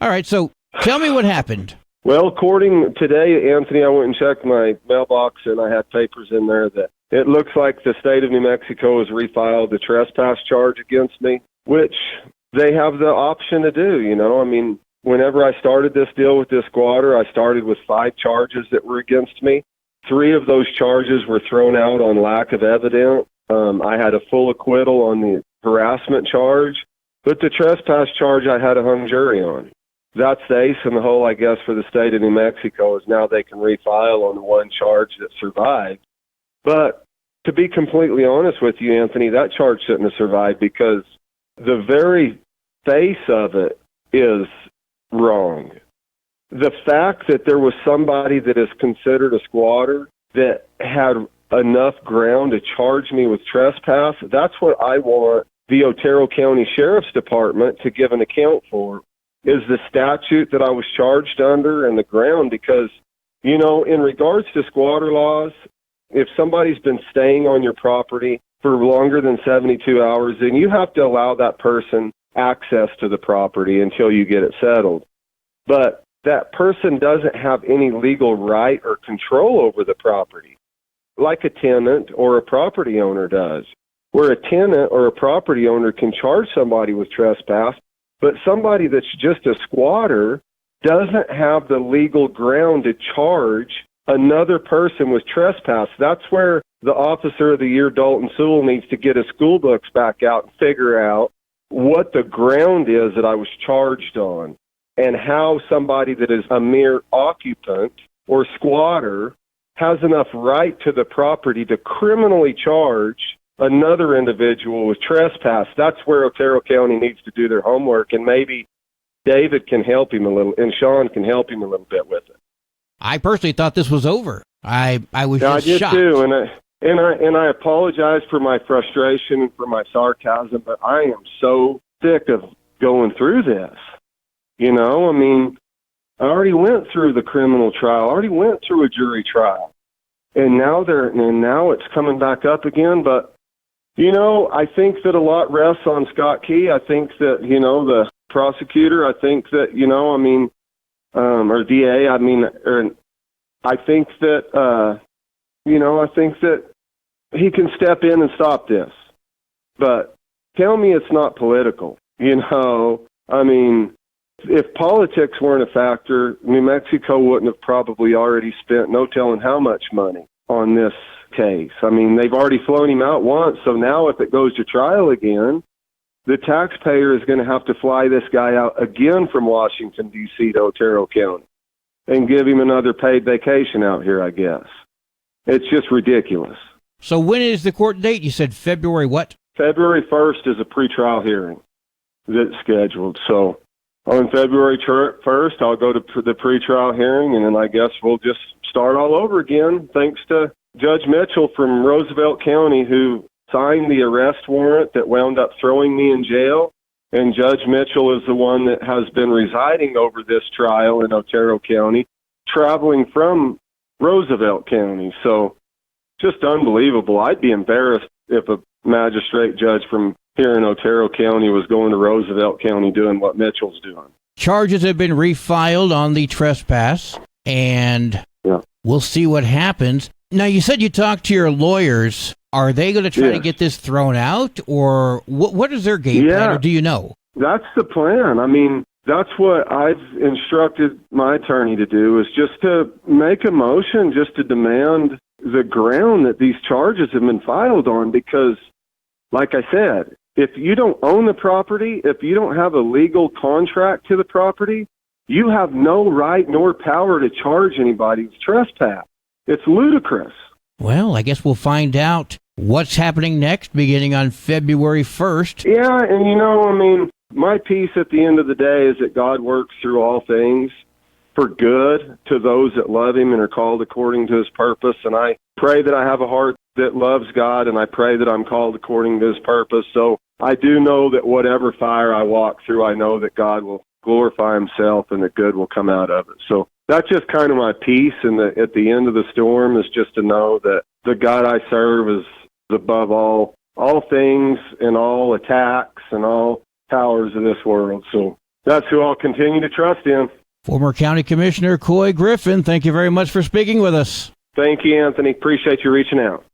All right, so tell me what happened. Well, according today, Anthony, I went and checked my mailbox, and I had papers in there that it looks like the state of New Mexico has refiled the trespass charge against me, which they have the option to do, you know. I mean, whenever I started this deal with this squatter, I started with 5 charges that were against me. 3 of those charges were thrown out on lack of evidence. I had a full acquittal on the harassment charge, but the trespass charge I had a hung jury on. That's the ace in the hole, I guess, for the state of New Mexico, is now they can refile on the one charge that survived. But to be completely honest with you, Anthony, that charge shouldn't have survived because the very face of it is wrong. The fact that there was somebody that is considered a squatter that had enough ground to charge me with trespass, that's what I want the Otero County Sheriff's Department to give an account for, is the statute that I was charged under and the ground. Because, you know, in regards to squatter laws, if somebody's been staying on your property for longer than 72 hours, then you have to allow that person access to the property until you get it settled. But that person doesn't have any legal right or control over the property, like a tenant or a property owner does, where a tenant or a property owner can charge somebody with trespass, but somebody that's just a squatter doesn't have the legal ground to charge another person with trespass. That's where the Officer of the Year, Dalton Sewell, needs to get his school books back out and figure out what the ground is that I was charged on, and how somebody that is a mere occupant or squatter has enough right to the property to criminally charge another individual with trespass. That's where Otero County needs to do their homework, and maybe David can help him a little, and Sean can help him a little bit with it. I personally thought this was over. I was just shocked. I did too, and I apologize for my frustration and for my sarcasm, but I am so sick of going through this. You know, I mean, I already went through the criminal trial, I already went through a jury trial, and now it's coming back up again. But you know, I think that a lot rests on Scott Couy. I think that, you know, the prosecutor, I think that, you know, I mean, or DA, I mean, I think that, you know, I think that he can step in and stop this. But tell me it's not political, you know. I mean, if politics weren't a factor, New Mexico wouldn't have probably already spent no telling how much money on this case. I mean, they've already flown him out once, so now if it goes to trial again, the taxpayer is going to have to fly this guy out again from Washington, D.C. to Otero County and give him another paid vacation out here, I guess. It's just ridiculous. So when is the court date? You said February what? February 1st is a pretrial hearing that's scheduled. So on February 1st, I'll go to the pretrial hearing, and then I guess we'll just start all over again, thanks to Judge Mitchell from Roosevelt County, who signed the arrest warrant that wound up throwing me in jail. And Judge Mitchell is the one that has been residing over this trial in Otero County, traveling from Roosevelt County. So just unbelievable. I'd be embarrassed if a magistrate judge from here in Otero County was going to Roosevelt County doing what Mitchell's doing. Charges have been refiled on the trespass, and we'll see what happens. Now, you said you talked to your lawyers. Are they going to try to get this thrown out, or what is their game plan, or do you know? That's the plan. I mean, that's what I've instructed my attorney to do, is just to make a motion, just to demand the ground that these charges have been filed on, because, like I said, if you don't own the property, if you don't have a legal contract to the property, you have no right nor power to charge anybody with trespass. It's ludicrous. Well, I guess we'll find out what's happening next, beginning on February 1st. Yeah, and you know, I mean, my piece at the end of the day is that God works through all things for good to those that love him and are called according to his purpose. And I pray that I have a heart that loves God, and I pray that I'm called according to his purpose. So I do know that whatever fire I walk through, I know that God will glorify himself and that good will come out of it. So that's just kind of my piece, and at the end of the storm is just to know that the God I serve is above all things and all attacks and all powers of this world. So That's who I'll continue to trust in. Former County Commissioner Couy Griffin, thank you very much for speaking with us. Thank you, Anthony. Appreciate you reaching out.